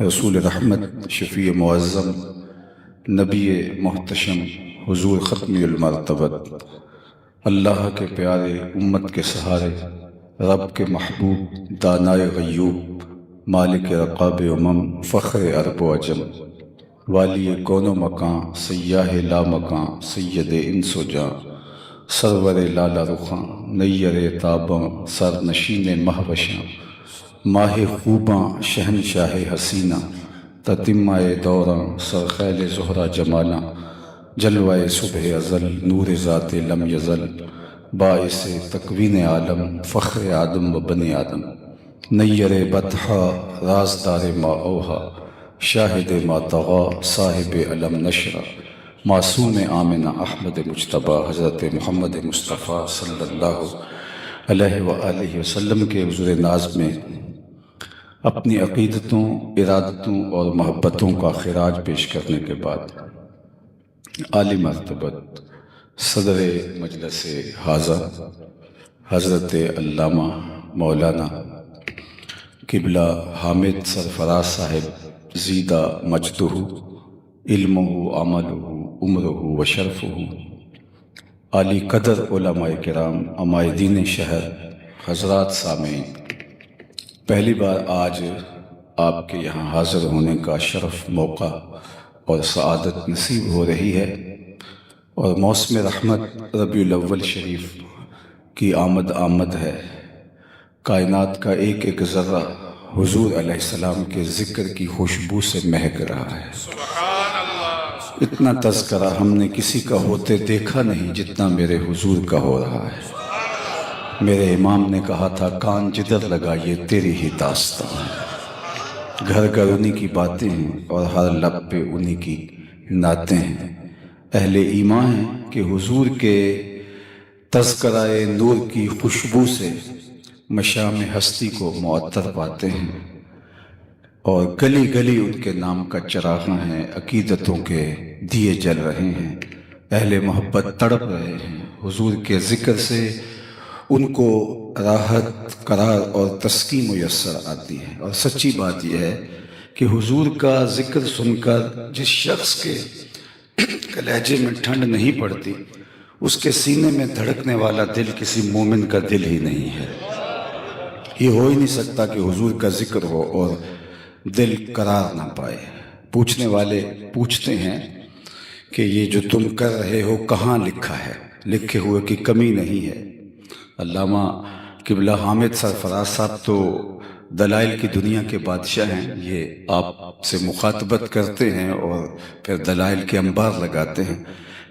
رسول رحمت، شفیع معظم، نبی محتشم، حضور ختمی المرتبت، اللہ کے پیارے، امت کے سہارے، رب کے محبوب، دانائے غیوب، مالک رقاب امم، فخر عرب و عجم، والی کون و مکان، سیاہ لا مکان، سید انس و جاں، سرور لالا رخاں، نیر تاباں، سر نشین مہوشاں، ماہ خوباں، شہنشاہ حسینہ، تتمہ دوراں، سرخیل زہرہ جمالاں، جلوہ صبح ازل، نور ذات لم یزل، باعث تکوین عالم، فخر آدم و بنی آدم، نیر بطحا، رازدار ما اوہا، شاہد ما طغا، صاحب علم نشرہ، معصوم آمنہ احمد مجتبی، حضرت محمد مصطفیٰ صلی اللہ علیہ وآلہ وسلم کے حضور ناز میں اپنی عقیدتوں، ارادتوں اور محبتوں کا خراج پیش کرنے کے بعد عالی مرتبت صدر مجلس حاضہ حضرت علامہ مولانا قبلہ حامد سرفراز صاحب زیدہ مجدہ علمہ عملہ عمرہ و شرفہ، عالی قدر علماء کرام، عمائدین شہر، حضرات سامعین، پہلی بار آج آپ کے یہاں حاضر ہونے کا شرف، موقع اور سعادت نصیب ہو رہی ہے، اور موسم رحمت ربیع الاول شریف کی آمد ہے۔ کائنات کا ایک ایک ذرہ حضور علیہ السلام کے ذکر کی خوشبو سے مہک رہا ہے۔ اتنا تذکرہ ہم نے کسی کا ہوتے دیکھا نہیں جتنا میرے حضور کا ہو رہا ہے۔ میرے امام نے کہا تھا، کان جدھر لگا یہ تیری ہی داستان ہے، گھر گھر انہی کی باتیں ہیں اور ہر لب پہ انہی کی نعتیں ہیں۔ اہل ایمان ہیں کہ حضور کے تذکرہ نور کی خوشبو سے مشام ہستی کو معطر پاتے ہیں، اور گلی گلی ان کے نام کا چراغاں ہیں، عقیدتوں کے دیے جل رہے ہیں، اہل محبت تڑپ رہے ہیں۔ حضور کے ذکر سے ان کو راحت، قرار اور تسکین میسر آتی ہے، اور سچی بات یہ ہے کہ حضور کا ذکر سن کر جس شخص کے کلیجے میں ٹھنڈ نہیں پڑتی، اس کے سینے میں دھڑکنے والا دل کسی مومن کا دل ہی نہیں ہے۔ یہ ہو ہی نہیں سکتا کہ حضور کا ذکر ہو اور دل قرار نہ پائے۔ پوچھنے والے پوچھتے ہیں کہ یہ جو تم کر رہے ہو کہاں لکھا ہے؟ لکھے ہوئے کی کمی نہیں ہے۔ علامہ قبلہ حامد سرفراز صاحب تو دلائل کی دنیا کے بادشاہ ہیں، یہ آپ سے مخاطبت کرتے ہیں اور پھر دلائل کے انبار لگاتے ہیں،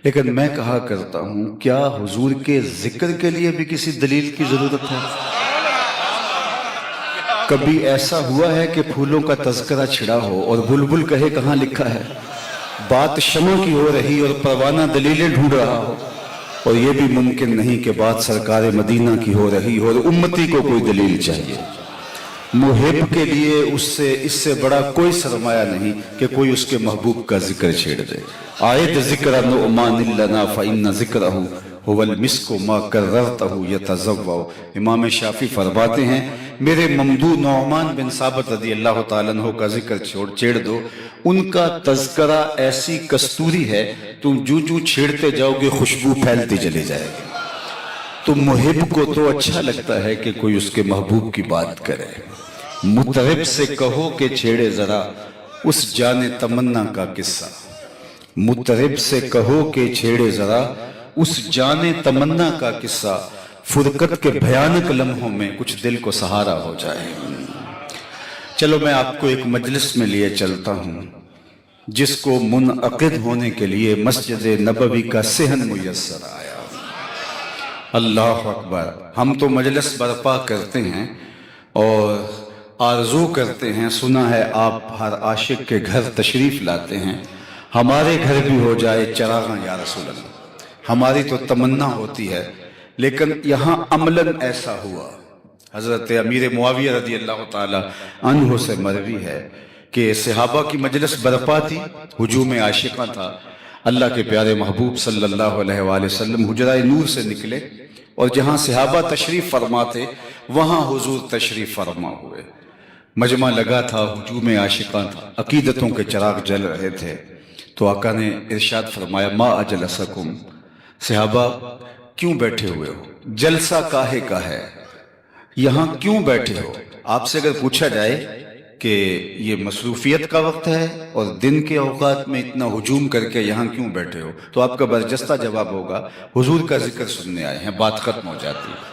لیکن میں کہا کرتا ہوں، کیا حضور کے ذکر کے لیے بھی کسی دلیل کی ضرورت ہے؟ کبھی ایسا ہوا ہے کہ پھولوں کا تذکرہ چھڑا ہو اور بلبل کہے کہاں لکھا ہے؟ بات شمع کی ہو رہی اور پروانہ دلیلیں ڈھونڈ رہا ہو، اور یہ بھی ممکن نہیں کہ بات سرکار مدینہ کی ہو رہی ہو اور امتی کو کوئی دلیل چاہیے۔ محب کے لیے اس سے بڑا کوئی سرمایہ نہیں کہ کوئی اس کے محبوب کا ذکر چھیڑ دے۔ آیت ذکر نعمان لنا فإن ذکرہ هو المسک ما کررتہ یتزوع۔ امام شافعی فرماتے ہیں، میرے ممدوح نعمان بن ثابت رضی اللہ تعالیٰ عنہ کا ذکر چھیڑ دو، ان کا تذکرہ ایسی کستوری ہے، تم جو چھیڑتے جاؤ گے خوشبو پھیلتی چلی جائے گی۔ تو محب کو تو اچھا لگتا ہے کہ کوئی اس کے محبوب کی بات کرے۔ مطرب سے کہو کہ چھیڑے ذرا اس جان تمنا کا قصہ، مطرب سے کہو کہ چھیڑے ذرا اس جان تمنا کا قصہ، فرقت کے بھیانک لمحوں میں کچھ دل کو سہارا ہو جائے۔ چلو میں آپ کو ایک مجلس میں لیے چلتا ہوں جس کو منعقد ہونے کے لیے مسجد نبوی کا صحن میسر آیا۔ اللہ اکبر! ہم تو مجلس برپا کرتے ہیں اور آرزو کرتے ہیں، سنا ہے آپ ہر عاشق کے گھر تشریف لاتے ہیں، ہمارے گھر بھی ہو جائے چراغاں یا رسول اللہ۔ ہماری تو تمنا ہوتی ہے، لیکن یہاں عملاً ایسا ہوا۔ حضرت امیر معاویہ رضی اللہ تعالی عنہ سے مروی ہے کہ صحابہ کی مجلس برپا تھی، ہجوم عاشقاں تھا، اللہ کے پیارے محبوب صلی اللہ علیہ وآلہ وسلم حجرہ نور سے نکلے اور جہاں صحابہ تشریف فرما تھے وہاں حضور تشریف فرما ہوئے۔ مجمع لگا تھا، ہجوم عاشقاں تھا، عقیدتوں کے چراغ جل رہے تھے، تو آقا نے ارشاد فرمایا ما اجلسکم، صحابہ کیوں بیٹھے ہوئے ہو، جلسہ کاہے کا ہے، یہاں کیوں بیٹھے ہو؟ آپ سے اگر پوچھا جائے کہ یہ مصروفیت کا وقت ہے اور دن کے اوقات میں اتنا ہجوم کر کے یہاں کیوں بیٹھے ہو، تو آپ کا برجستہ جواب ہوگا حضور کا ذکر سننے آئے ہیں، بات ختم ہو جاتی ہے۔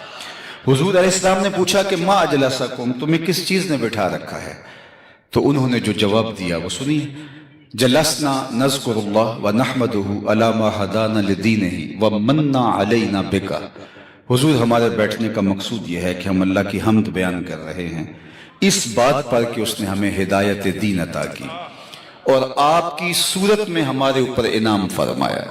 حضور علیہ السلام نے پوچھا کہ ما اجلسکم، تمہیں کس چیز نے بٹھا رکھا ہے؟ تو انہوں نے جو جواب دیا وہ سنیے، جلسنا نذکر اللہ ونحمدہ علی ما ہدانا لدینہ ومنا علینا بکا۔ حضور ہمارے بیٹھنے کا مقصود یہ ہے کہ ہم اللہ کی حمد بیان کر رہے ہیں اس بات پر کہ اس نے ہمیں ہدایت دین عطا کی اور آپ کی صورت میں ہمارے اوپر انعام فرمایا،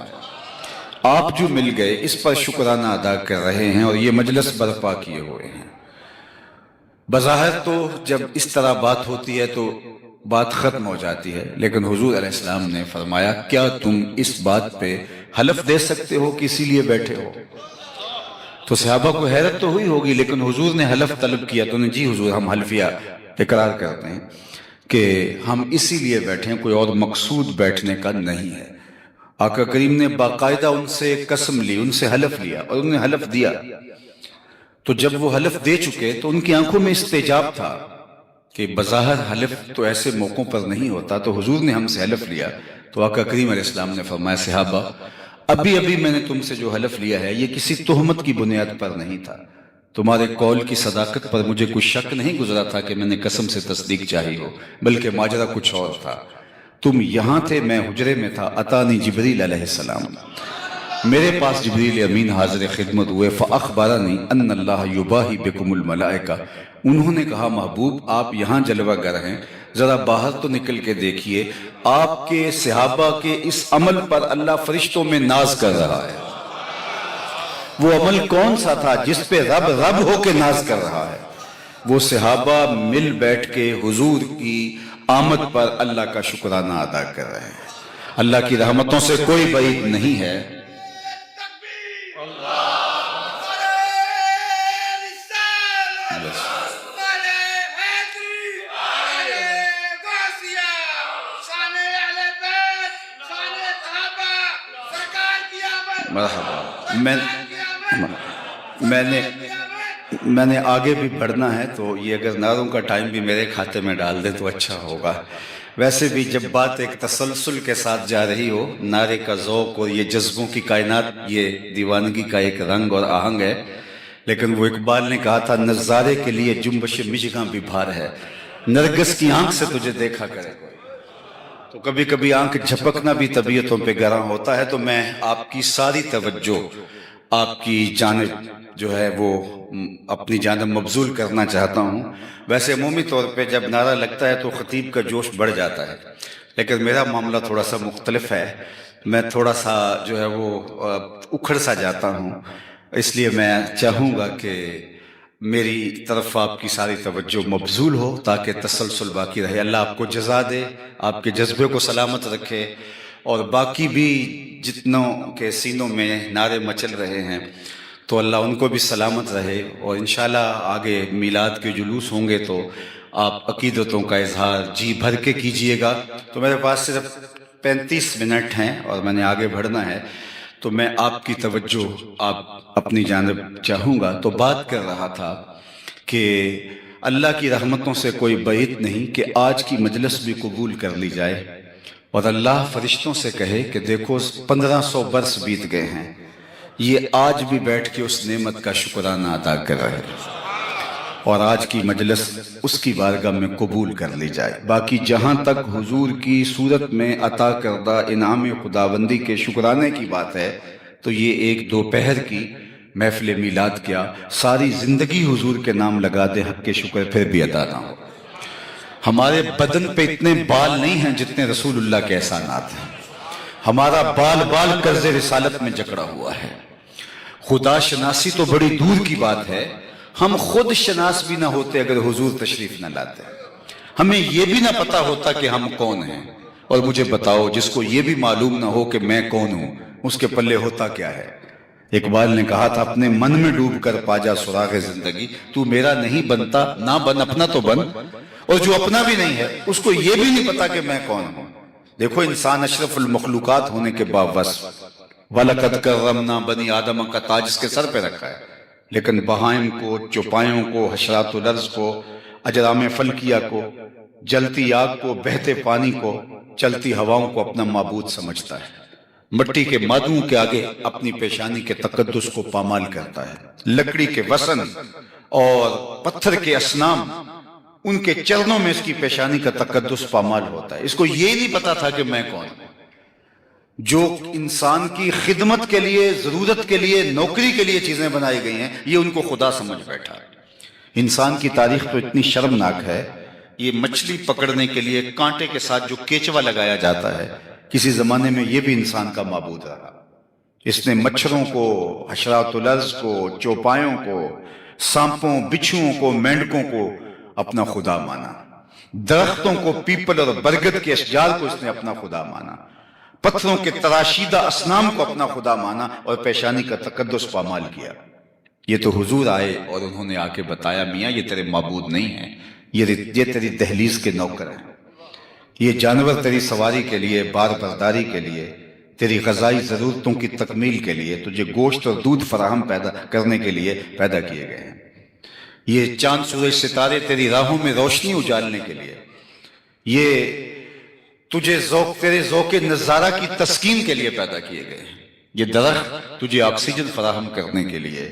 آپ جو مل گئے اس پر شکرانہ ادا کر رہے ہیں اور یہ مجلس برپا کیے ہوئے ہیں۔ بظاہر تو جب اس طرح بات ہوتی ہے تو بات ختم ہو جاتی ہے، لیکن حضور علیہ السلام نے فرمایا کیا تم اس بات پہ حلف دے سکتے ہو کہ اسی لیے بیٹھے ہو؟ تو صحابہ کو حیرت تو ہوئی ہوگی، لیکن حضور نے حلف طلب کیا تو نے جی حضور ہم حلفیہ اقرار کرتے ہیں کہ ہم اسی لیے بیٹھے ہیں، کوئی اور مقصود بیٹھنے کا نہیں ہے۔ آقا کریم نے باقاعدہ ان سے قسم لی، ان سے حلف لیا اور انہوں نے حلف دیا، تو جب وہ حلف دے چکے تو ان کی آنکھوں میں استجاب تھا کہ بظاہر حلف تو ایسے موقعوں پر نہیں ہوتا، تو حضور نے ہم سے حلف لیا تو آقا کریم علیہ السلام نے فرمایا صحابہ ابھی میں نے تم سے جو حلف لیا ہے یہ کسی تہمت کی بنیاد پر نہیں تھا، تمہارے قول کی صداقت پر مجھے کوئی شک نہیں گزرا تھا کہ میں نے قسم سے تصدیق چاہی ہو، بلکہ ماجرا کچھ اور تھا۔ تم یہاں تھے، میں حجرے میں تھا، اتانی جبریل علیہ السلام، میرے پاس جبریل امین حاضر خدمت ہوئے، فاخبرنی ان اللہ یباہی بکم الملائکہ، انہوں نے کہا محبوب آپ یہاں جلوہ گر ہیں، ذرا باہر تو نکل کے دیکھیے، آپ کے صحابہ کے اس عمل پر اللہ فرشتوں میں ناز کر رہا ہے۔ وہ عمل کون سا تھا جس پہ رب ہو کے ناز کر رہا ہے؟ وہ صحابہ مل بیٹھ کے حضور کی آمد پر اللہ کا شکرانہ ادا کر رہے ہیں۔ اللہ کی رحمتوں سے کوئی بعید نہیں ہے۔ مرحبا، میں نے آگے بھی بڑھنا ہے تو یہ اگر نعروں کا ٹائم بھی میرے کھاتے میں ڈال دے تو اچھا ہوگا۔ ویسے بھی جب بات ایک تسلسل کے ساتھ جا رہی ہو، نعرے کا ذوق اور یہ جذبوں کی کائنات، یہ دیوانگی کا ایک رنگ اور آہنگ ہے، لیکن وہ اقبال نے کہا تھا نظارے کے لیے جنبش مژگاں بھی بھار ہے، نرگس کی آنکھ سے تجھے دیکھا کرے کوئی، تو کبھی کبھی آنکھ جھپکنا بھی طبیعتوں پہ گراں ہوتا ہے۔ تو میں آپ کی ساری توجہ آپ کی جانب جو ہے وہ اپنی جانب مبذول کرنا چاہتا ہوں۔ ویسے عمومی طور پہ جب نعرہ لگتا ہے تو خطیب کا جوش بڑھ جاتا ہے، لیکن میرا معاملہ تھوڑا سا مختلف ہے، میں تھوڑا سا جو ہے وہ اکھڑ سا جاتا ہوں، اس لیے میں چاہوں گا کہ میری طرف آپ کی ساری توجہ مبذول ہو تاکہ تسلسل باقی رہے۔ اللہ آپ کو جزا دے، آپ کے جذبے کو سلامت رکھے، اور باقی بھی جتنوں کے سینوں میں نعرے مچل رہے ہیں تو اللہ ان کو بھی سلامت رہے، اور انشاءاللہ آگے میلاد کے جلوس ہوں گے تو آپ عقیدتوں کا اظہار جی بھر کے کیجئے گا۔ تو میرے پاس صرف 35 منٹ ہیں اور میں نے آگے بڑھنا ہے، تو میں آپ کی توجہ آپ اپنی جانب چاہوں گا۔ تو بات کر رہا تھا کہ اللہ کی رحمتوں سے کوئی بعید نہیں کہ آج کی مجلس بھی قبول کر لی جائے اور اللہ فرشتوں سے کہے کہ دیکھو 1500 برس بیت گئے ہیں، یہ آج بھی بیٹھ کے اس نعمت کا شکرانہ ادا کر رہے ہیں، اور آج کی مجلس اس کی بارگاہ میں قبول کر لی جائے۔ باقی جہاں تک حضور کی صورت میں عطا کردہ انعام خداوندی کے شکرانے کی بات ہے تو یہ ایک دوپہر کی محفل میلاد کیا، ساری زندگی حضور کے نام لگا دے حق کے شکر پھر بھی ادا نہ ہو۔ ہمارے بدن پہ اتنے بال نہیں ہیں جتنے رسول اللہ کے احسانات ہیں، ہمارا بال بال قرض رسالت میں جکڑا ہوا ہے۔ خدا شناسی تو بڑی دور کی بات ہے، ہم خود شناس بھی نہ ہوتے اگر حضور تشریف نہ لاتے، ہمیں یہ بھی نہ پتا ہوتا کہ ہم کون ہیں۔ اور مجھے بتاؤ جس کو یہ بھی معلوم نہ ہو کہ میں کون ہوں، اس کے پلے ہوتا کیا ہے؟ اقبال نے کہا تھا اپنے من میں ڈوب کر پا جا سراغ زندگی، تو میرا نہیں بنتا نہ بن، اپنا تو بن، اور جو اپنا بھی نہیں ہے اس کو یہ بھی نہیں پتا کہ میں کون ہوں۔ دیکھو انسان اشرف المخلوقات ہونے کے باوصف، وَلَقَدْ كَرَّمْنَا بنی آدم کا تاج اس کے سر پہ رکھا ہے، لیکن بہائم کو، چوپایوں کو، حشرات الارض کو، اجرام فلکیہ کو، جلتی آگ کو، بہتے پانی کو، چلتی ہواؤں کو اپنا معبود سمجھتا ہے، مٹی کے مادوں کے آگے اپنی پیشانی کے تقدس کو پامال کرتا ہے، لکڑی کے وسن اور پتھر کے اصنام، ان کے چرنوں میں اس کی پیشانی کا تقدس پامال ہوتا ہے۔ اس کو یہ نہیں پتا تھا کہ میں کون ہوں۔ جو انسان کی خدمت کے لیے، ضرورت کے لیے، نوکری کے لیے چیزیں بنائی گئی ہیں، یہ ان کو خدا سمجھ بیٹھا ہے۔ انسان کی تاریخ تو اتنی شرمناک ہے، یہ مچھلی پکڑنے کے لیے کانٹے کے ساتھ جو کیچوا لگایا جاتا ہے، کسی زمانے میں یہ بھی انسان کا معبود رہا۔ اس نے مچھروں کو، حشرات الارض کو، چوپایوں کو، سانپوں، بچھوؤں کو، مینڈکوں کو اپنا خدا مانا، درختوں کو، پیپل اور برگد کے اشجار کو اس نے اپنا خدا مانا، پتھروں کے تراشیدہ اصنام کو اپنا خدا مانا اور پیشانی کا تقدس پامال کیا۔ یہ تو حضور آئے اور انہوں نے آ کے بتایا میاں یہ تیرے معبود نہیں ہیں، یہ تیری دہلیز کے نوکر ہیں، یہ جانور تیری سواری کے لیے، بار برداری کے لیے، تیری غذائی ضرورتوں کی تکمیل کے لیے، تجھے گوشت اور دودھ فراہم پیدا کرنے کے لیے پیدا کیے گئے ہیں، یہ چاند سورج ستارے تیری راہوں میں روشنی اجالنے کے لیے، یہ تجھے تیرے ذوق نظارہ کی تسکین کے لیے پیدا کیے گئے ہیں، یہ درخت تجھے آکسیجن فراہم کرنے کے لیے،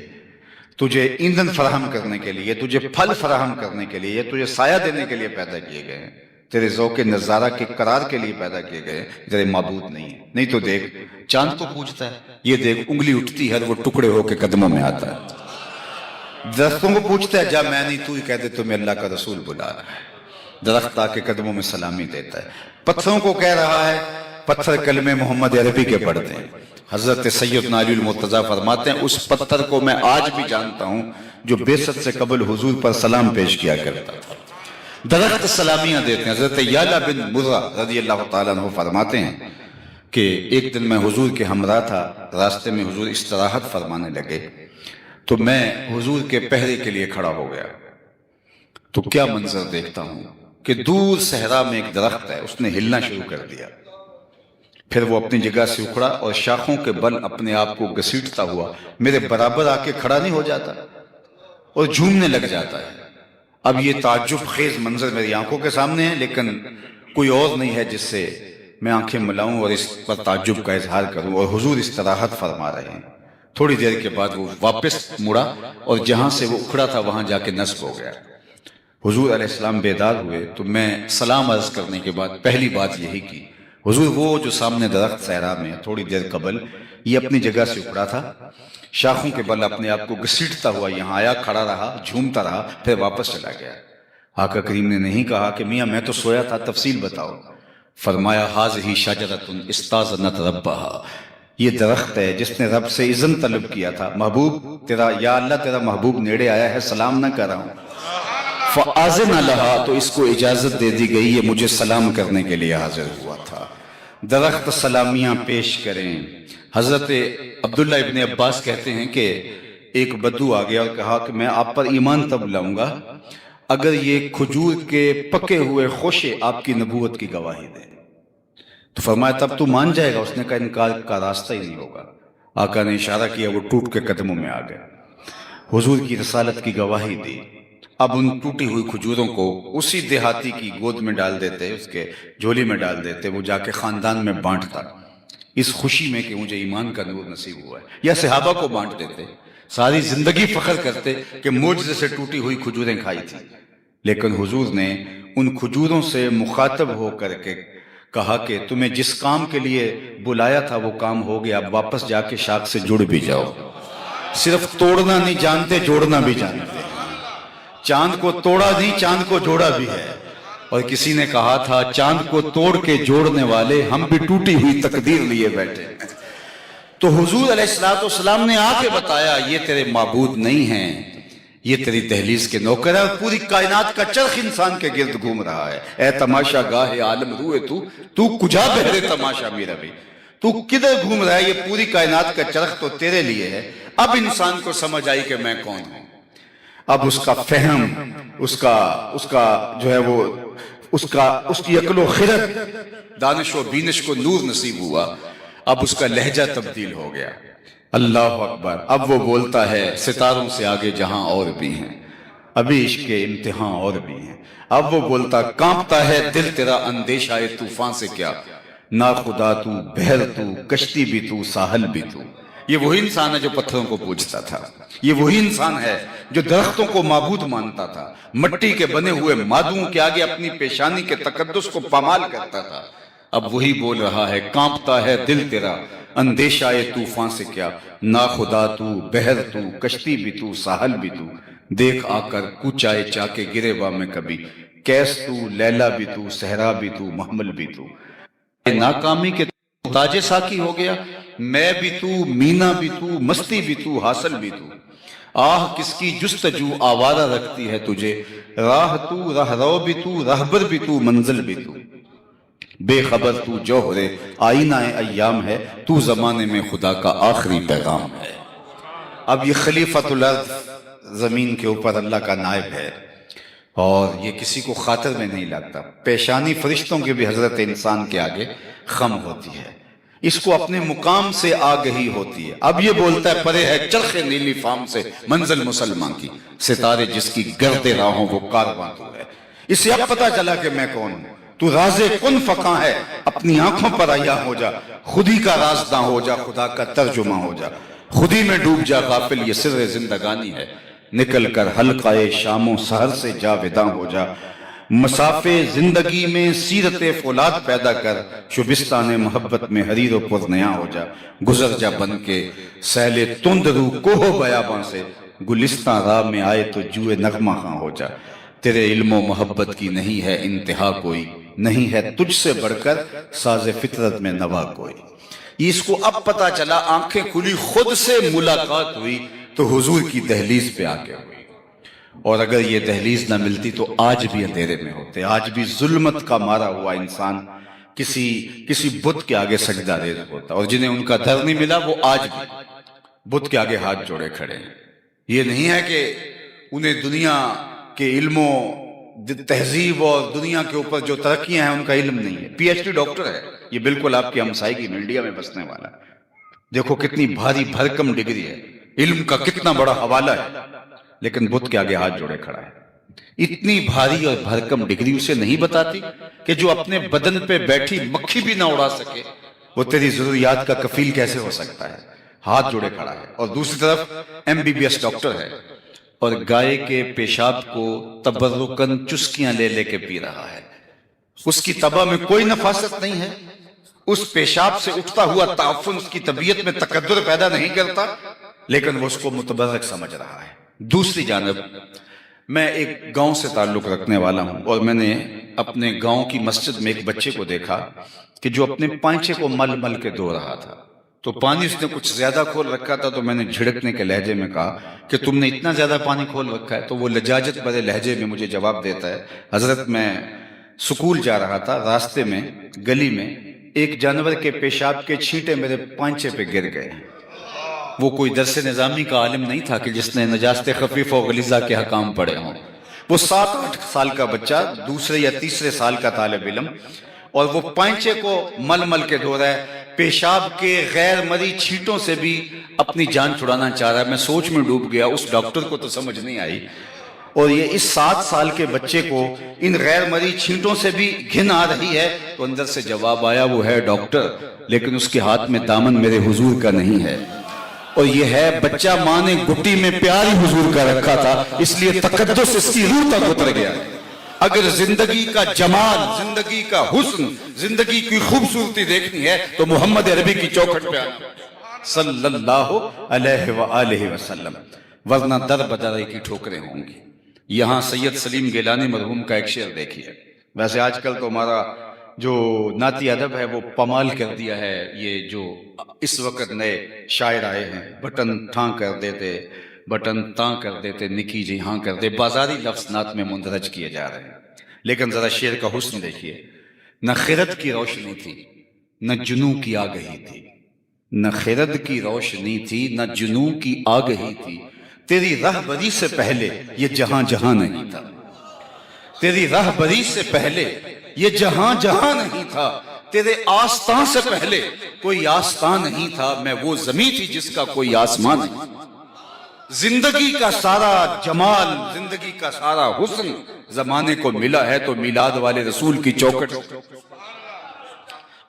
تجھے ایندھن فراہم کرنے کے لیے، تجھے پھل فراہم کرنے کے لیے، تجھے سایہ دینے کے لیے پیدا کیے گئے ہیں، تیرے ذوق نظارہ کے قرار کے لیے پیدا کیے گئے، تیرے معبود نہیں ہیں۔ نہیں تو دیکھ چاند کو پوچھتا ہے، یہ دیکھ انگلی اٹھتی ہے وہ ٹکڑے ہو کے قدموں میں آتا ہے۔ درختوں کو پوچھتا ہے جا میں نہیں تو ہی کہہ دے تمہیں اللہ کا رسول بلا رہا ہے، درخت آ کے قدموں میں سلامی دیتا ہے۔ پتھروں کو کہہ رہا ہے، پتھر کلمے محمد عربی کے پڑھتے ہیں۔ حضرت سیدنا علی المرتضیٰ فرماتے ہیں اس پتھر کو میں آج بھی جانتا ہوں جو بعثت سے قبل حضور پر سلام پیش کیا کرتا تھا۔ درخت سلامیاں دیتے ہیں۔ حضرت یعلا بن مرہ رضی اللہ تعالیٰ عنہ فرماتے ہیں کہ ایک دن میں حضور کے ہمراہ تھا، راستے میں حضور استراحت فرمانے لگے تو میں حضور کے پہرے کے لیے کھڑا ہو گیا، تو کیا منظر دیکھتا ہوں کہ دور صحرا میں ایک درخت ہے، اس نے ہلنا شروع کر دیا، پھر وہ اپنی جگہ سے اکھڑا اور شاخوں کے بل اپنے آپ کو گھسیٹتا ہوا میرے برابر آ کے کھڑا نہیں ہو جاتا اور جھومنے لگ جاتا ہے۔ اب یہ تعجب خیز منظر میری آنکھوں کے سامنے ہے، لیکن کوئی اور نہیں ہے جس سے میں آنکھیں ملاؤں اور اس پر تعجب کا اظہار کروں، اور حضور استراحت فرما رہے ہیں۔ تھوڑی دیر کے بعد وہ واپس مڑا اور جہاں سے وہ اکھڑا تھا وہاں جا کے نصب ہو گیا۔ حضور علیہ السلام بیدار ہوئے تو میں سلام عرض کرنے کے بعد پہلی بات یہی کی، حضور وہ جو سامنے درخت صحرا میں تھوڑی دیر قبل یہ اپنی جگہ سے اکھڑا تھا، شاخوں کے بل اپنے آپ کو گھسیٹتا ہوا یہاں آیا، کھڑا رہا، جھومتا رہا، پھر واپس چلا گیا۔ آقا کریم نے نہیں کہا کہ میاں میں تو سویا تھا، تفصیل بتاؤ۔ فرمایا ھذہ شجرۃ استاذنت ربھا، یہ درخت ہے جس نے رب سے اذن طلب کیا تھا، محبوب تیرا، یا اللہ تیرا محبوب نیڑے آیا ہے، سلام نہ کر رہا ہوں، فآذن لہا، تو اس کو اجازت دے دی گئی، یہ مجھے سلام کرنے کے لیے حاضر ہوا تھا۔ درخت سلامیاں پیش کریں۔ حضرت عبداللہ ابن عباس کہتے ہیں کہ ایک بدو آ گیا اور کہا کہ میں آپ پر ایمان تب لاؤں گا اگر یہ کھجور کے پکے ہوئے خوشے آپ کی نبوت کی گواہی دیں۔ تو فرمایا تب تو مان جائے گا؟ اس نے کہا انکار کا راستہ ہی نہیں ہوگا۔ آقا نے اشارہ کیا، وہ ٹوٹ کے قدموں میں آ گیا، حضور کی رسالت کی گواہی دی۔ اب ان ٹوٹی ہوئی کھجوروں کو اسی دیہاتی کی گود میں ڈال دیتے، اس کے جھولی میں ڈال دیتے، وہ جا کے خاندان میں بانٹتا اس خوشی میں کہ مجھے ایمان کا نور نصیب ہوا ہے، یا صحابہ کو بانٹ دیتے، ساری زندگی فخر کرتے کہ معجزے سے ٹوٹی ہوئی کھجوریں کھائی تھی۔ لیکن حضور نے ان کھجوروں سے مخاطب ہو کر کے کہا کہ تمہیں جس کام کے لیے بلایا تھا وہ کام ہو گیا، اب واپس جا کے شاخ سے جڑ بھی جاؤ۔ صرف توڑنا نہیں جانتے، جوڑنا بھی جانتے۔ چاند کو توڑا نہیں، چاند کو جوڑا بھی ہے۔ اور کسی نے کہا تھا چاند کو توڑ کے جوڑنے والے ہم بھی ٹوٹی ہوئی تقدیر لیے بیٹھے۔ تو حضور علیہ السلام نے آ کے بتایا یہ تیرے معبود نہیں ہیں، یہ تیری دہلیز کے نوکر ہے، اور پوری کائنات کا چرخ انسان کے گرد گھوم رہا ہے۔ اے تماشا گاہ عالم روئے تو کجا بہرے تماشا میرا بھی، تو کدھر گھوم رہا ہے؟ یہ پوری کائنات کا چرخ تو تیرے لیے ہے۔ اب انسان کو سمجھ آئی کہ میں کون ہوں۔ اب اس کا فہم، اس کا جو ہے وہ اس کی عقل و خرد، دانش و بینش کو نور نصیب ہوا۔ اب اس کا لہجہ تبدیل ہو گیا۔ اللہ اکبر۔ اب وہ بولتا ہے ستاروں سے آگے جہاں اور بھی ہیں، ابھی عشق کے امتحان اور بھی ہیں۔ اب وہ بولتا کانپتا ہے دل تیرا اندیشہ طوفان سے کیا، نا خدا تو، بحر تو، کشتی بھی تو، ساحل بھی تو۔ یہ وہی انسان ہے جو پتھروں کو پوجتا تھا، یہ وہی انسان ہے جو درختوں کو معبود مانتا تھا، مٹی کے بنے ہوئے مادوں کے آگے اپنی پیشانی کے تقدس کو پامال کرتا تھا۔ اب وہی بول رہا ہے کانپتا ہے دل تیرا اندیشہ طوفان سے کیا، نا خدا تو، بحر تو، کشتی بھی تو، ساحل بھی تو۔ دیکھ آ کر کوچ آئے چا کے گریباں میں کبھی، کیس تو، لیلا بھی تو، صحرا بھی تو، محمل بھی تو۔ ناکامی کے تاج ساکی ہو گیا، میں بھی تو، مینا بھی تو، مستی بھی تو، حاصل بھی تو۔ آہ کس کی جستجو آوارہ رکھتی ہے تجھے، راہ تو، راہ رو بھی تو، راہبر بھی تو، منزل بھی تو۔ بے خبر تو جوہر آئینہ ایام ہے، تو زمانے میں خدا کا آخری پیغام ہے۔ اب یہ خلیفۃ الارض، زمین کے اوپر اللہ کا نائب ہے، اور یہ کسی کو خاطر میں نہیں لاتا۔ پیشانی فرشتوں کے بھی حضرت انسان کے آگے خم ہوتی ہے، اس کو اپنے مقام سے آگہی ہوتی ہے۔ اب یہ بولتا ہے پرے ہے چرخ نیلی فام سے منزل مسلمان کی، ستارے جس کی گرد راہوں وہ کارواں تو ہے۔ اسے اب پتا چلا کہ میں کون ہوں۔ تو راز کن فقاں ہے، اپنی آنکھوں پر عیاں ہو جا، خودی کا رازداں ہو جا، خدا کا ترجمہ ہو جا، خودی میں ڈوب جا غافل، یہ سر زندگانی ہے۔ نکل کر حلقہ شام و سحر سے جاوداں ہو جا، مسافے زندگی میں سیرت فولاد پیدا کر، شبستان محبت میں حریر و پرنیاں ہو جا، گزر جا بن کے سیل تند رو کوہ بیاباں سے، گلستان راہ میں آئے تو جوئے نغمہ خاں ہو جا۔ تیرے علم و محبت کی نہیں ہے انتہا کوئی، نہیں ہے تجھ سے بڑھ کر ساز فطرت میں نوا کوئی۔ اس کو اب پتا چلا، آنکھیں کھلی، خود سے ملاقات ہوئی تو حضور کی دہلیز پہ آ کے ہوئی۔ اور اگر یہ دہلیز نہ ملتی تو آج بھی اندھیرے میں ہوتے، آج بھی ظلمت کا مارا ہوا انسان کسی بت کے آگے سجدہ ریز ہوتا، اور جنہیں ان کا در نہیں ملا وہ آج بھی بت کے آگے ہاتھ جوڑے کھڑے ہیں۔ یہ نہیں ہے کہ انہیں دنیا کے علم و تہذیب اور دنیا کے اوپر جو ترقیاں ہیں ان کا علم نہیں ہے، پی ایچ ڈی ڈاکٹر ہے، یہ بالکل آپ کی ہمسائیگی میں انڈیا میں بسنے والا ہے۔ دیکھو کتنی بھاری بھرکم ڈگری ہے، علم کا کتنا بڑا حوالہ ہے، لیکن بت کے آگے ہاتھ جوڑے کھڑا ہے۔ اتنی بھاری اور بھرکم ڈگری اسے نہیں بتاتی کہ جو اپنے بدن پہ بیٹھی مکھی بھی نہ اڑا سکے وہ تیری ضروریات کا کفیل کیسے ہو سکتا ہے؟ ہاتھ جوڑے کھڑا ہے۔ اور دوسری طرف M B B S doctor ہے اور گائے کے پیشاب کو تبرکن چسکیاں لے لے کے پی رہا ہے۔ اس کی طبع میں کوئی نفاست نہیں ہے، اس پیشاب سے اٹھتا ہوا تعفن اس کی طبیعت میں تقدر پیدا نہیں کرتا، لیکن وہ اس کو متبرک سمجھ رہا ہے۔ دوسری جانب میں ایک گاؤں سے تعلق رکھنے والا ہوں، اور میں نے اپنے گاؤں کی مسجد میں ایک بچے کو دیکھا کہ جو اپنے پانچے کو مل مل کے دھو رہا تھا۔ تو پانی اس نے کچھ زیادہ کھول رکھا تھا، تو میں نے جھڑکنے کے لہجے میں کہا کہ تم نے اتنا زیادہ پانی کھول رکھا ہے؟ تو وہ لجاجت بھرے لہجے میں مجھے جواب دیتا ہے، حضرت میں سکول جا رہا تھا، راستے میں گلی میں ایک جانور کے پیشاب کے چھینٹے میرے پانچے پہ گر گئے۔ وہ کوئی درس نظامی کا عالم نہیں تھا کہ جس نے نجاست خفیف و غلیظہ کے حکام پڑھے ہوں، وہ 7-8 سال کا بچہ، دوسرے یا تیسرے سال کا طالب علم، اور وہ پانچے کو مل مل کے دھو رہا ہے، پیشاب کے غیر مری چھینٹوں سے بھی اپنی جان چھڑانا چاہ رہا ہے۔ میں سوچ میں ڈوب گیا، اس ڈاکٹر کو تو سمجھ نہیں آئی، اور یہ اس 7 سال کے بچے کو ان غیر مری چھینٹوں سے بھی گھن آ رہی ہے، تو اندر سے جواب آیا وہ ہے ڈاکٹر، لیکن اس کے ہاتھ میں دامن میرے حضور کا نہیں ہے، اور یہ ہے بچہ ماں نے گھٹی میں پیاری حضور کا رکھا تھا، اس لیے تقدس اس کی روح تک اتر گیا۔ اگر زندگی کا جمال، زندگی کا حسن، زندگی کی خوبصورتی دیکھنی ہے تو محمد عربی کی چوکھٹ پہ آنا صلی اللہ علیہ وآلہ وسلم، ورنہ در بدر کی ٹھوکریں ہوں گی۔ یہاں سید سلیم گیلانی مرحوم کا ایک شعر دیکھیے۔ ویسے آج کل تو ہمارا جو نعتی ادب ہے وہ پمال کر دیا ہے، یہ جو اس وقت نئے شاعر آئے ہیں، بٹن ٹھاں کر دیتے، بٹن تاں کر دیتے، نکی جی ہاں کر دے، بازاری لفظ نعت میں مندرج کیے جا رہے ہیں۔ لیکن ذرا شعر کا حسن دیکھیے، نہ خرد کی روشنی تھی نہ جنوں کی آگہی تھی، نہ خرد کی روشنی تھی، نہ جنوں کی آگہی تھی، تیری رہبری سے پہلے یہ جہاں جہاں نہیں تھا، تیری رہبری سے پہلے یہ جہاں جہاں نہیں تھا، تیرے آستان سے پہلے کوئی آستان نہیں تھا، میں وہ زمین تھی جس کا کوئی آسمان نہیں۔ زندگی کا سارا جمال، زندگی کا سارا حسن زمانے کو ملا ہے تو میلاد والے رسول کی چوکھٹ۔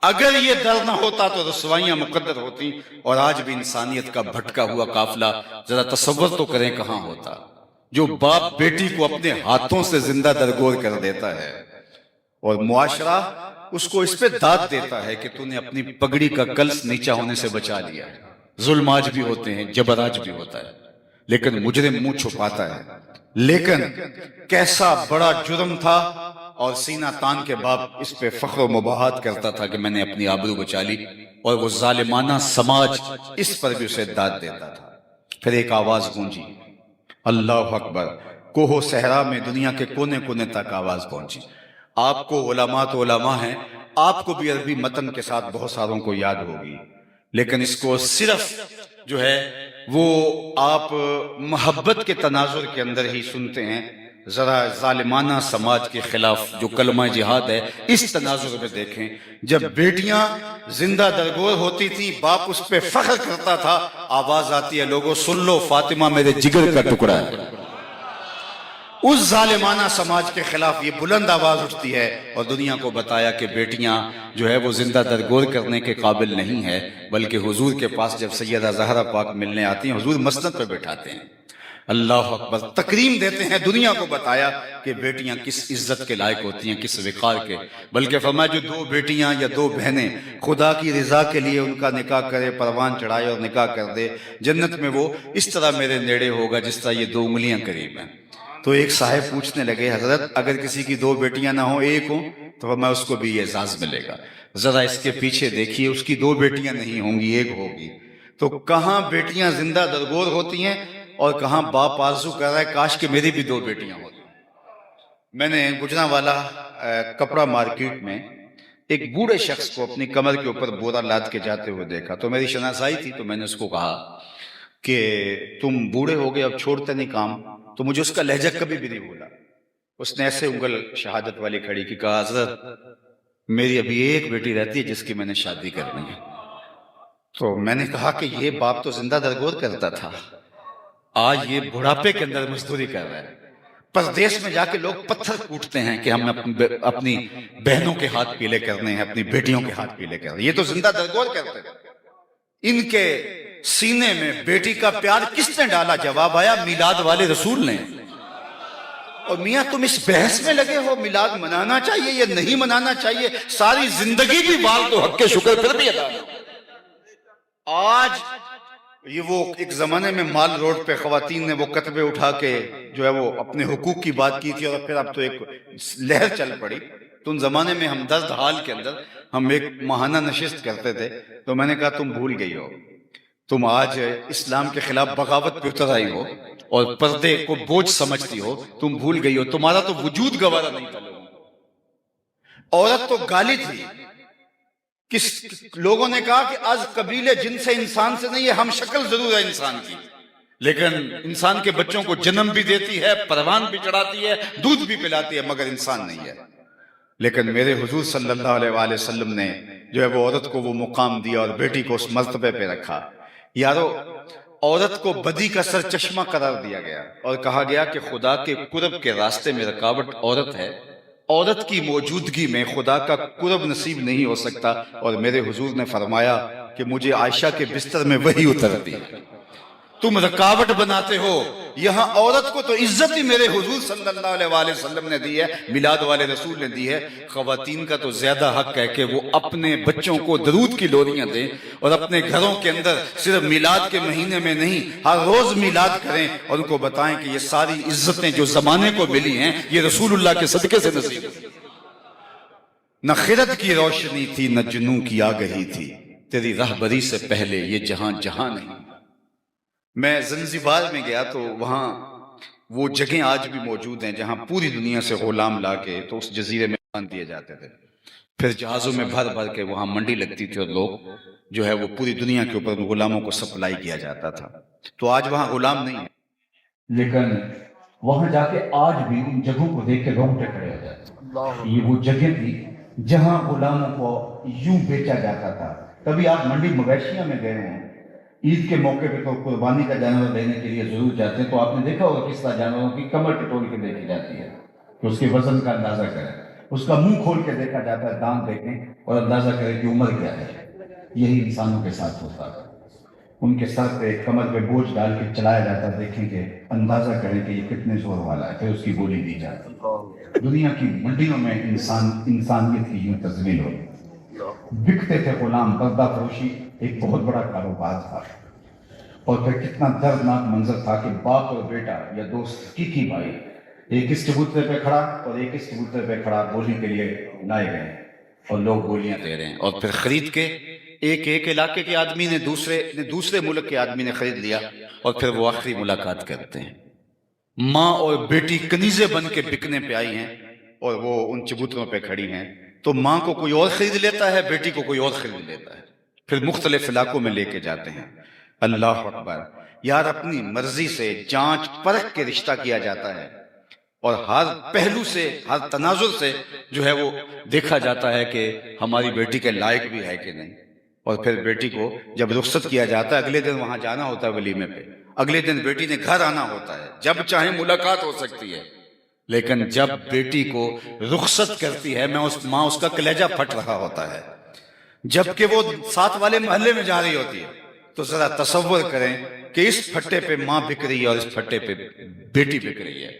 اگر یہ ڈر نہ ہوتا تو رسوائیاں مقدر ہوتی، اور آج بھی انسانیت کا بھٹکا ہوا قافلہ ذرا تصور تو کریں کہاں ہوتا، جو باپ بیٹی کو اپنے ہاتھوں سے زندہ درگور کر دیتا ہے، اور معاشرہ اس کو اس پہ داد دیتا ہے کہ تو نے اپنی پگڑی کا کلس نیچا ہونے سے بچا لیا ہے۔ ظلم آج بھی ہوتے ہیں، جبر آج بھی ہوتا ہے، لیکن مجرم منہ چھپاتا ہے۔ لیکن کیسا بڑا جرم تھا، اور سینہ تان کے باپ اس پہ فخر و مباحات کرتا تھا کہ میں نے اپنی آبرو بچا لی، اور وہ ظالمانہ سماج اس پر بھی اسے داد دیتا تھا۔ پھر ایک آواز گونجی، اللہ اکبر، کوہ و صحرا میں دنیا کے کونے کونے تک آواز پہنچی۔ آپ کو علماء تو علماء ہیں، آپ کو بھی عربی متن کے ساتھ بہت ساروں کو یاد ہوگی، لیکن اس کو صرف جو ہے وہ آپ محبت کے تناظر کے اندر ہی سنتے ہیں۔ ذرا ظالمانہ سماج کے خلاف جو کلمہ جہاد ہے اس تناظر میں دیکھیں، جب بیٹیاں زندہ درگور ہوتی تھی باپ اس پہ فخر کرتا تھا، آواز آتی ہے لوگوں سن لو، فاطمہ میرے جگر کا ٹکڑا ہے۔ اس ظالمانہ سماج کے خلاف یہ بلند آواز اٹھتی ہے، اور دنیا کو بتایا کہ بیٹیاں جو ہے وہ زندہ درگور کرنے کے قابل نہیں ہے، بلکہ حضور کے پاس جب سیدہ زہرا پاک ملنے آتی ہیں حضور مسند پہ بٹھاتے ہیں، اللہ اکبر، تکریم دیتے ہیں، دنیا کو بتایا کہ بیٹیاں کس عزت کے لائق ہوتی ہیں، کس وقار کے، بلکہ فرمایا جو دو بیٹیاں یا دو بہنیں خدا کی رضا کے لیے ان کا نکاح کرے، پروان چڑھائے اور نکاح کر دے، جنت میں وہ اس طرح میرے نیڑے ہوگا جس طرح یہ دو انگلیاں قریب ہیں۔ تو ایک صاحب پوچھنے لگے حضرت اگر کسی کی دو بیٹیاں نہ ہوں ایک ہوں تو فرمایا اس کو بھی یہ اعزاز ملے گا۔ ذرا اس کے پیچھے دیکھیے، اس کی دو بیٹیاں نہیں ہوں گی، ایک ہوگی، تو کہاں بیٹیاں زندہ درگور ہوتی ہیں اور کہاں باپ آرزو کر رہا ہے کاش کہ میری بھی دو بیٹیاں ہوتی۔ میں نے گجرانوالا کپڑا مارکیٹ میں ایک بوڑھے شخص کو اپنی کمر کے اوپر بورا لاد کے جاتے ہوئے دیکھا، تو میری شناسائی تھی، تو میں نے اس کو کہا کہ تم بوڑھے ہو گئے اب چھوڑتے نہیں کام، تو مجھے اس کا لہجہ کبھی بھی نہیں بھولا۔ اس نے ایسے انگل شہادت والی کھڑی کی، کہا حضرت میری ابھی ایک بیٹی رہتی ہے جس کی میں نے شادی کرنی ہے۔ تو میں نے کہا کہ یہ باپ تو زندہ درگور کرتا تھا، آج یہ بڑھاپے کے اندر مزدوری کر رہا ہے، پردیس میں جا کے لوگ پتھر کوٹتے ہیں کہ ہم اپنی بہنوں کے ہاتھ پیلے کرنے ہیں، اپنی بیٹیوں کے ہاتھ پیلے کرنے ہیں، یہ تو زندہ درگور کرتے ہیں۔ ان کے سینے میں بیٹی کا پیار کس نے ڈالا؟ جواب آیا میلاد والے رسول نے۔ اور میاں تم اس بحث میں لگے ہو میلاد منانا چاہیے یا نہیں منانا چاہیے، ساری زندگی بھی بال تو حق کے شکر پھر بھی ادا۔ آج یہ وہ ایک زمانے میں مال روڈ پہ خواتین نے وہ کتبے اٹھا کے جو ہے وہ اپنے حقوق کی بات کی تھی، اور پھر اب تو ایک لہر چل پڑی۔ تو ان زمانے میں ہم درد حال کے اندر ہم ایک ماہانہ نشست کرتے تھے، تو میں نے کہا تم بھول گئی ہو، تم آج اسلام کے خلاف بغاوت پہ اتر آئی ہو اور پردے کو بوجھ سمجھتی ہو، تم بھول گئی ہو، تمہارا تو وجود گوارا نہیں تھا لوگوں کو۔ عورت تو گالی تھی، کس لوگوں نے کہا کہ از قبیلے جن سے انسان سے نہیں ہے، ہم شکل ضرور ہے انسان کی، لیکن انسان کے بچوں کو جنم بھی دیتی ہے، پروان بھی چڑھاتی ہے، دودھ بھی پلاتی ہے، مگر انسان نہیں ہے۔ لیکن میرے حضور صلی اللہ علیہ وآلہ وسلم نے جو ہے وہ عورت کو وہ مقام دیا اور بیٹی کو اس مرتبے پہ رکھا۔ یارو عورت کو بدی کا سرچشمہ قرار دیا گیا اور کہا گیا کہ خدا کے قرب کے راستے میں رکاوٹ عورت ہے، عورت کی موجودگی میں خدا کا قرب نصیب نہیں ہو سکتا، اور میرے حضور نے فرمایا کہ مجھے عائشہ کے بستر میں وحی اترتی ہے، تم رکاوٹ بناتے ہو۔ یہاں عورت کو تو عزت ہی میرے حضور صلی اللہ علیہ وآلہ وسلم نے دی ہے، میلاد والے رسول نے دی ہے۔ خواتین کا تو زیادہ حق ہے کہ وہ اپنے بچوں کو درود کی لوریاں دیں اور اپنے گھروں کے اندر صرف میلاد کے مہینے میں نہیں ہر روز میلاد کریں، اور ان کو بتائیں کہ یہ ساری عزتیں جو زمانے کو ملی ہیں یہ رسول اللہ کے صدقے سے نصیب ہیں۔ نہ خرد کی روشنی تھی نہ جنوں کی آگہی تھی، تیری رہبری سے پہلے یہ جہاں جہاں نہیں۔ میں زنزبار میں گیا تو وہاں وہ جگہیں آج بھی موجود ہیں جہاں پوری دنیا سے غلام لا کے تو اس جزیرے میں باندھ دیے جاتے تھے۔ پھر جہازوں میں بھر بھر کے وہاں منڈی لگتی تھی اور لوگ جو ہے وہ پوری دنیا کے اوپر غلاموں کو سپلائی کیا جاتا تھا. تو آج وہاں غلام نہیں ہے، لیکن وہاں جا کے آج بھی ان جگہوں کو دیکھ کے رونگٹے کھڑے ہو جاتے ہیں. یہ وہ جگہ تھی جہاں غلاموں کو یوں بیچا جاتا تھا. کبھی آپ منڈی مویشیاں میں گئے ہیں، عید کے موقع پہ تو قربانی کا جانور لینے کے لیے ضرور جاتے ہیں، تو آپ نے دیکھا ہوگا کس طرح جانوروں کی کمر ٹٹول کے دیکھی جاتی ہے کہ اس کے وزن کا اندازہ کریں. اس کا منہ کھول کے دیکھا جاتا ہے، دانت دیکھیں اور اندازہ کریں کہ عمر کیا ہے. یہی انسانوں کے ساتھ ہوتا ہے. ان کے سر پہ کمر پہ بوجھ ڈال کے چلایا جاتا ہے، دیکھیں کہ اندازہ کریں کہ یہ کتنے زور والا ہے، پھر اس کی گولی دی جاتی. دنیا کی منڈیوں میں انسانیت کی یوں تزلیل ہوئی. بکتے تھے غلام. بردہ فروشی ایک بہت بڑا کاروبار تھا. اور پھر کتنا دردناک منظر تھا کہ باپ اور بیٹا یا دوست کی بھائی ایک اس چبوترے پہ کھڑا اور ایک اس چبوترے پہ کھڑا گولی کے لیے لائے گئے اور لوگ گولیاں دے رہے ہیں. اور پھر خرید کے ایک علاقے کے آدمی نے دوسرے ملک کے آدمی نے خرید لیا اور پھر وہ آخری ملاقات کرتے ہیں. ماں اور بیٹی کنیزیں بن کے بکنے پہ آئی ہیں اور وہ ان چبوتروں پہ کھڑی ہیں. تو ماں کو کوئی اور خرید لیتا ہے، بیٹی کو کوئی اور خرید لیتا ہے، پھر مختلف علاقوں میں لے کے جاتے ہیں. اللہ اکبر. یار اپنی مرضی سے جانچ پرکھ کے رشتہ کیا جاتا ہے اور ہر پہلو سے، ہر تناظر سے جو ہے وہ دیکھا جاتا ہے کہ ہماری بیٹی کے لائق بھی ہے کہ نہیں. اور پھر بیٹی کو جب رخصت کیا جاتا ہے، اگلے دن وہاں جانا ہوتا ہے ولیمے پہ، اگلے دن بیٹی نے گھر آنا ہوتا ہے. جب چاہے ملاقات ہو سکتی ہے، لیکن جب بیٹی کو رخصت کرتی ہے ماں اس کا کلیجہ پھٹ رہا ہوتا ہے، جبکہ وہ ساتھ والے محلے میں جا رہی ہوتی ہے. تو ذرا تصور کریں کہ اس پھٹے پہ ماں بک رہی ہے اور اس پھٹے پہ بیٹی بک رہی ہے،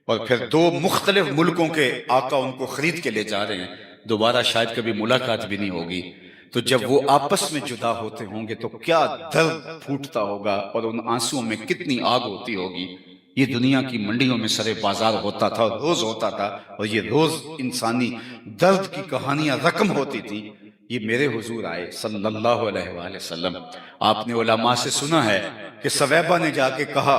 اور پھر دو مختلف ملکوں کے آقا ان کو خرید کے لے جا رہے ہیں. دوبارہ شاید کبھی ملاقات بھی نہیں ہوگی. تو جب وہ آپس میں جدا ہوتے ہوں گے تو کیا درد پھوٹتا ہوگا اور ان آنسوؤں میں کتنی آگ ہوتی ہوگی. یہ دنیا کی منڈیوں میں سرے بازار ہوتا تھا، روز ہوتا تھا، اور یہ روز انسانی درد کی کہانیاں رقم ہوتی تھی. یہ میرے حضور آئے صلی اللہ علیہ وآلہ وسلم. آپ نے علماء سے سنا ہے کہ سویبہ نے جا کے کہا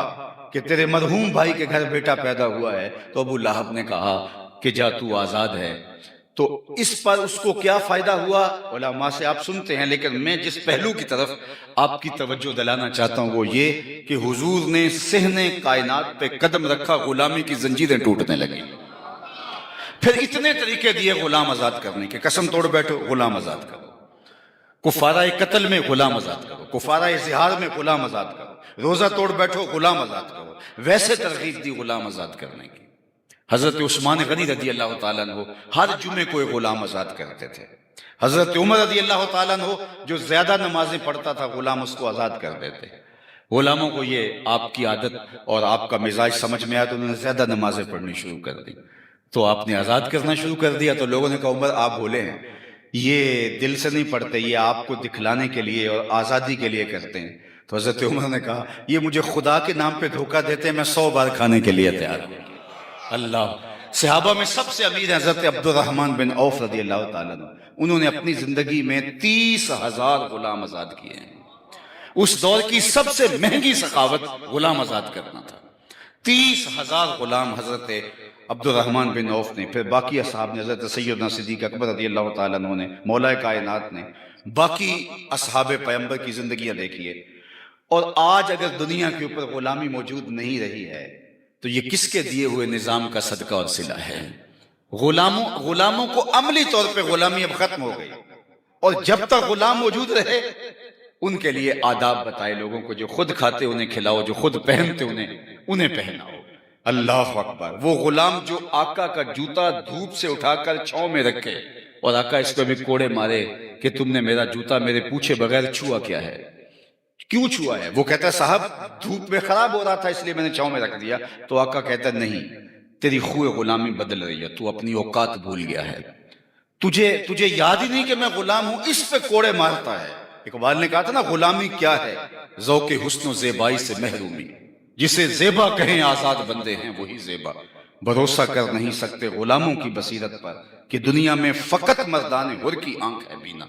کہ تیرے مرحوم بھائی کے گھر بیٹا پیدا ہوا ہے، تو ابو لہب نے کہا کہ جا تو آزاد ہے. تو اس پر اس کو کیا فائدہ ہوا علماء سے آپ سنتے ہیں، لیکن میں جس پہلو کی طرف آپ کی توجہ دلانا چاہتا ہوں وہ یہ کہ حضور نے صحن کائنات پہ قدم رکھا، غلامی کی زنجیریں ٹوٹنے لگیں. پھر اتنے طریقے دیے غلام آزاد کرنے کے. قسم توڑ بیٹھو، غلام آزاد کرو. کفارہ قتل میں غلام آزاد کرو، کفارہ زہار میں غلام آزاد کرو، روزہ توڑ بیٹھو غلام آزاد کرو. ویسے ترغیب دی غلام آزاد کرنے کی. حضرت عثمان غنی رضی اللہ تعالیٰ عنہ ہر جمعے کو ایک غلام آزاد کرتے تھے. حضرت عمر رضی اللہ تعالیٰ عنہ جو زیادہ نمازیں پڑھتا تھا غلام اس کو آزاد کر دیتے. غلاموں کو یہ آپ کی عادت اور آپ کا مزاج سمجھ میں آیا تو انہوں نے زیادہ نمازیں پڑھنی شروع کر دی. تو آپ نے آزاد کرنا شروع کر دیا. تو لوگوں نے کہا عمر آپ بھولے ہیں، یہ دل سے نہیں پڑھتے، یہ آپ کو دکھلانے کے لیے اور آزادی کے لیے کرتے ہیں. تو حضرت عمر نے کہا یہ مجھے خدا کے نام پہ دھوکہ دیتے ہیں، میں 100 بار کھانے کے لیے تیار ہوں. اللہ. صحابہ میں سب سے امیر ہیں حضرت عبد الرحمن بن عوف رضی اللہ تعالیٰ عنہ. انہوں نے اپنی زندگی میں 30,000 غلام آزاد کیے ہیں. اس دور کی سب سے مہنگی سخاوت غلام آزاد کرنا تھا. 30,000 غلام حضرت عبد الرحمن بن عوف نے، پھر باقی اصحاب نے، حضرت سیدنا صدیق اکبر رضی اللہ تعالیٰ عنہ نے، مولا کائنات نے، باقی اصحاب پیغمبر کی زندگیاں دیکھیے. اور آج اگر دنیا کے اوپر غلامی موجود نہیں رہی ہے تو یہ کس کے دیے ہوئے نظام کا صدقہ اور صلہ ہے؟ غلاموں کو عملی طور پہ غلامی اب ختم ہو گئی، اور جب تک غلام موجود رہے ان کے لیے آداب بتائے لوگوں کو. جو خود کھاتے انہیں کھلاؤ، جو خود پہنتے انہیں پہناؤ. اللہ اکبر. وہ غلام جو آقا کا جوتا دھوپ سے اٹھا کر چھاؤں میں رکھے اور آقا اس کو بھی کوڑے مارے کہ تم نے میرا جوتا میرے پوچھے بغیر چھوا کیا ہے، کیوں چھوا ہے؟ وہ کہتا ہے صاحب دھوپ میں خراب ہو رہا تھا اس لیے میں نے چھاؤں میں رکھ دیا. تو آقا کہتا ہے نہیں، تیری خوئے غلامی بدل رہی ہے، تو اپنی اوقات بھول گیا ہے، تجھے یاد ہی نہیں کہ میں غلام ہوں، اس پہ کوڑے مارتا ہے. اقبال نے کہا تھا نا غلامی کیا ہے، ذوق حسن و زیبائی سے محرومی، جسے زیبا کہیں آزاد بندے ہیں وہی زیبا. بھروسہ کر نہیں سکتے غلاموں کی بصیرت پر کہ دنیا میں فقط مردان حر کی آنکھ ہے بینا.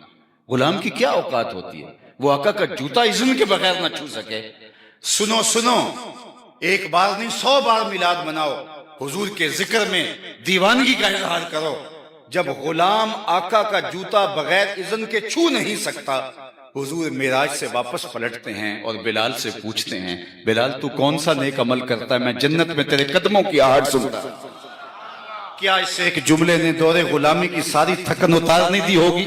غلام کی کیا اوقات ہوتی ہے، وہ آقا کا جوتا اذن کے بغیر نہ چھو سکے. سنو، ایک بار نہیں 100 بار میلاد مناؤ، حضور کے ذکر میں دیوانگی کا اظہار کرو، جب غلام آقا کا جوتا بغیر اذن کے چھو نہیں سکتا، حضور معراج سے واپس پلٹتے ہیں اور بلال سے پوچھتے ہیں، بلال تو کون سا نیک عمل کرتا ہے، میں جنت میں تیرے قدموں کی آہٹ سنتا ہوں۔ کیا اس سے ایک جملے نے دور غلامی کی ساری تھکن اتار نہیں دی ہوگی؟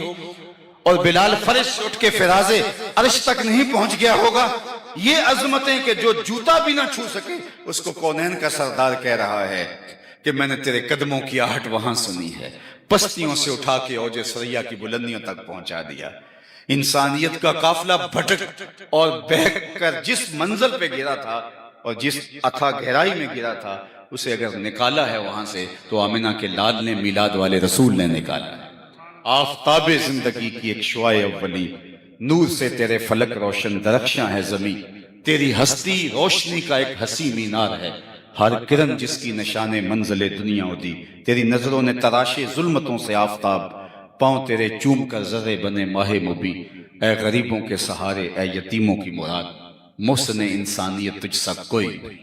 اور بلال فرش سے اٹھ کے فراز عرش تک نہیں پہنچ گیا ہوگا؟ یہ عظمتیں کہ جو جوتا بھی نہ چھو سکے، اس کو کونین کا سردار کہہ رہا ہے کہ میں نے تیرے قدموں کی آہٹ وہاں سنی ہے، پستیوں سے اٹھا کے اوج ثریا کی بلندیوں تک پہنچا دیا۔ انسانیت کا قافلہ بھٹک اور بہک کر جس منزل پہ گرا تھا اور جس اتھا گہرائی میں گرا تھا، اسے اگر نکالا ہے وہاں سے تو آمنہ کے لال نے، میلاد والے رسول نے نکالا ہے۔ آفتاب زندگی کی ایک شعاع اولی، نور سے تیرے فلک روشن، درخشاں ہے زمین، تیری ہستی روشنی کا ایک حسین مینار ہے، ہر کرن جس کی نشان منزل دنیا دی، تیری نظروں نے تراشے ظلمتوں سے آفتاب، پاؤں تیرے چوم کر ذرے بنے ماہ مبی، اے غریبوں کے سہارے، اے یتیموں کی مراد، محسن انسانیت تجھ سا کوئی نہیں۔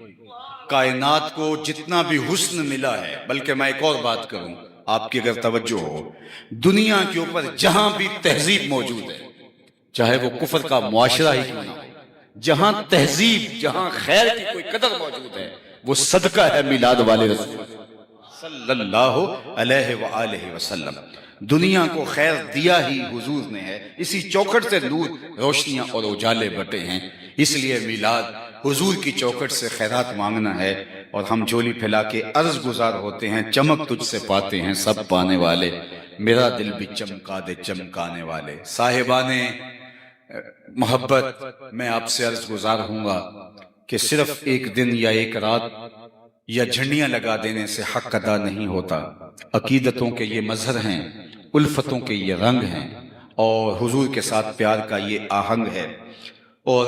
کائنات کو جتنا بھی حسن ملا ہے، بلکہ میں ایک اور بات کروں آپ کی اگر توجہ ہو، دنیا کے اوپر جہاں بھی تہذیب موجود ہے، چاہے وہ کفر کا معاشرہ ہی کیوں نہ ہو، جہاں تہذیب، جہاں خیر کی کوئی قدر موجود ہے، وہ صدقہ ہے میلاد والے رسول صلی اللہ علیہ وآلہ وسلم۔ دنیا کو خیر دیا ہی حضور نے ہے، اسی چوکھٹ سے نور، روشنیاں اور اجالے بٹے ہیں، اس لیے میلاد حضور کی چوکھٹ سے خیرات مانگنا ہے، اور ہم جھولی پھیلا کے عرض گزار ہوتے ہیں، چمک تجھ سے پاتے ہیں سب پانے والے، میرا دل بھی چمکا دے چمکانے والے۔ صاحبان محبت، میں آپ سے عرض گزار ہوں گا کہ صرف ایک دن یا ایک رات یا جھنڈیاں لگا دینے سے حق ادا نہیں ہوتا۔ عقیدتوں کے یہ مظہر ہیں، الفتوں کے یہ رنگ ہیں، اور حضور کے ساتھ پیار کا یہ آہنگ ہے، اور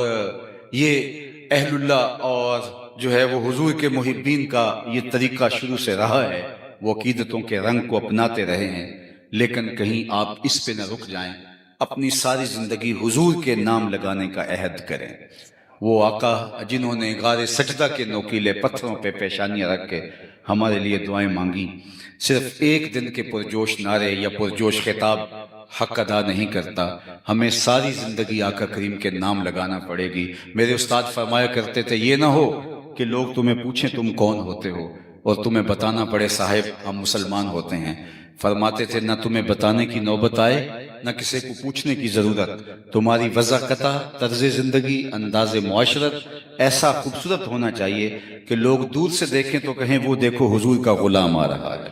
یہ اہل اللہ اور جو ہے وہ حضور کے محبین کا یہ طریقہ شروع سے رہا ہے، وہ عقیدتوں کے رنگ کو اپناتے رہے ہیں، لیکن کہیں آپ اس پہ نہ رک جائیں، اپنی ساری زندگی حضور کے نام لگانے کا عہد کریں۔ وہ آقا جنہوں نے غار سجدہ کے نوکیلے پتھروں پہ پیشانیاں رکھ کے ہمارے لیے دعائیں مانگی، صرف ایک دن کے پرجوش نعرے یا پرجوش خطاب حق ادا نہیں کرتا، ہمیں ساری زندگی آقا کریم کے نام لگانا پڑے گی۔ میرے استاد فرمایا کرتے تھے، یہ نہ ہو کہ لوگ تمہیں پوچھیں تم کون ہوتے ہو اور تمہیں بتانا پڑے صاحب ہم مسلمان ہوتے ہیں۔ فرماتے تھے نہ تمہیں بتانے کی نوبت آئے نہ کسی کو پوچھنے کی ضرورت، تمہاری وضاحت، طرز زندگی، انداز معاشرت ایسا خوبصورت ہونا چاہیے کہ لوگ دور سے دیکھیں تو کہیں وہ دیکھو حضور کا غلام آ رہا ہے۔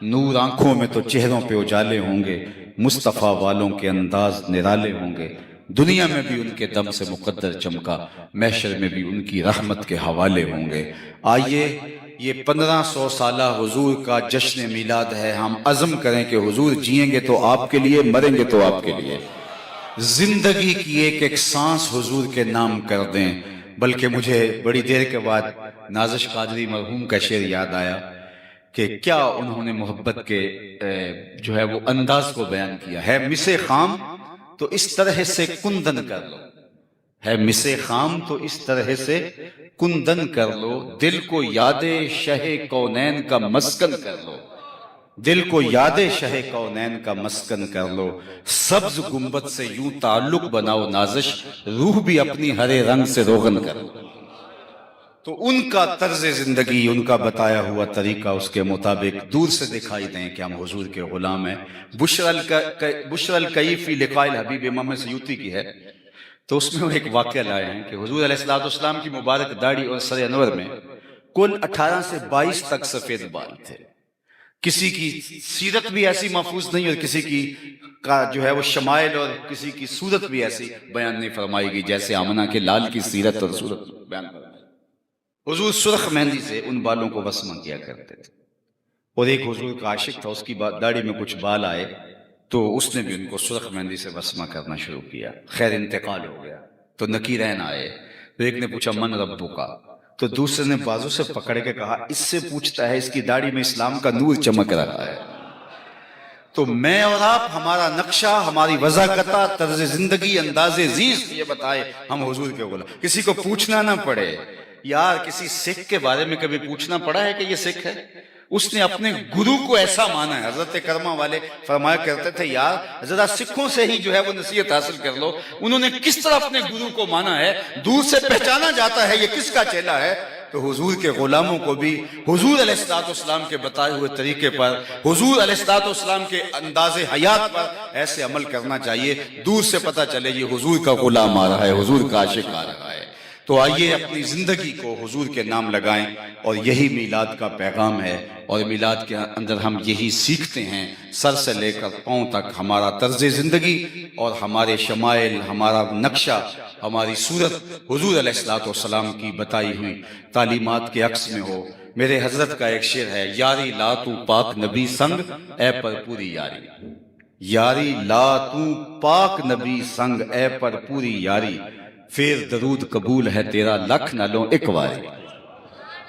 نور آنکھوں میں تو چہروں پہ اجالے ہوں گے، مصطفیٰ والوں کے انداز نرالے ہوں گے، دنیا میں بھی ان کے دم سے مقدر چمکا، محشر میں بھی ان کی رحمت کے حوالے ہوں گے۔ آئیے یہ 1500 سالہ حضور کا جشن میلاد ہے، ہم عزم کریں کہ حضور جئیں گے تو آپ کے لیے، مریں گے تو آپ کے لیے، زندگی کی ایک ایک سانس حضور کے نام کر دیں۔ بلکہ مجھے بڑی دیر کے بعد نازش قادری مرحوم کا شعر یاد آیا کہ کیا انہوں نے محبت کے جو ہے وہ انداز کو بیان کیا ہے، مسے خام تو اس طرح سے کندن کر لو، ہے مسے خام تو اس طرح سے کندن کر لو، دل کو یاد شہ کونین کا مسکن کر لو، دل کو یاد شہ کونین کا مسکن کر لو، سبز گنبد سے یوں تعلق بناؤ نازش، روح بھی اپنی ہرے رنگ سے روغن کر لو۔ تو ان کا طرز زندگی، ان کا بتایا ہوا طریقہ، اس کے مطابق دور سے دکھائی دیں کہ ہم حضور کے غلام ہیں۔ بشر الکیفی لقاء الحبیب امام سیوطی کی ہے، تو اس میں وہ ایک واقعہ لائے ہیں کہ حضور علیہ السلام کی مبارک داڑھی اور سر انور میں کل 18 سے 22 تک سفید بال تھے۔ کسی کی سیرت بھی ایسی محفوظ نہیں اور کسی کی کا جو ہے وہ شمائل اور کسی کی صورت بھی ایسی بیان نہیں فرمائی گئی جیسے آمنہ کے لال کی سیرت اور صورت بیان فرمائی۔ حضور سرخ مہندی سے ان بالوں کو وسمہ کیا کرتے تھے، اور ایک حضور کا عاشق تھا، اس کی داڑھی میں کچھ بال آئے تو اس نے بھی ان کو سرخ مہندی سے وسمہ کرنا شروع کیا۔ خیر انتقال ہو گیا تو نکیرین آئے، تو ایک نے پوچھا من ربک، تو دوسرے نے بازو سے پکڑ کے کہا اس سے پوچھتا ہے، اس کی داڑھی میں اسلام کا نور چمک رہا ہے۔ تو میں اور آپ، ہمارا نقشہ، ہماری وضاحت، طرز زندگی، انداز زیست یہ بتائے ہم حضور کے غلام، کسی کو پوچھنا نہ پڑے۔ یار کسی سکھ کے بارے میں کبھی پوچھنا پڑا ہے کہ یہ سکھ ہے؟ اس نے اپنے گرو کو ایسا مانا ہے. حضرت کرما والے فرمایا کرتے تھے یار ذرا سکھوں سے ہی جو ہے وہ نصیحت حاصل کر لو, انہوں نے کس طرح اپنے گرو کو مانا ہے, دور سے پہچانا جاتا ہے یہ کس کا چیلا ہے. تو حضور کے غلاموں کو بھی حضور علیہ السلام کے بتائے ہوئے طریقے پر, حضور علیہ السلام کے انداز حیات پر ایسے عمل کرنا چاہیے, دور سے پتہ چلے یہ حضور کا غلام آ رہا ہے, حضور کا عاشق آ رہا ہے. تو آئیے اپنی زندگی کو حضور کے نام لگائیں, اور یہی میلاد کا پیغام ہے. اور میلاد کے اندر ہم یہی سیکھتے ہیں, سر سے لے کر پاؤں تک ہمارا طرز زندگی اور ہمارے شمائل, ہمارا نقشہ, ہماری صورت حضور علیہ السلام کی بتائی ہوئی تعلیمات کے عکس میں ہو. میرے حضرت کا ایک شعر ہے, یاری لا تو پاک نبی سنگ اے پر پوری یاری. یاری لا تو پاک نبی سنگ اے پر پوری یاری, پھر درود قبول ہے تیرا لکھ نہ لوں ایک واری.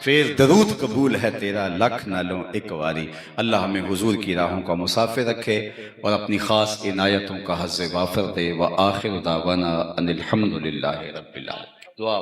پھر درود قبول ہے تیرا لکھ نہ لوں ایک واری. اللہ ہمیں حضور کی راہوں کا مسافر رکھے اور اپنی خاص عنایتوں کا حظ وافر دے. وآخر دعوانا ان الحمدللہ رب العالمین. دعا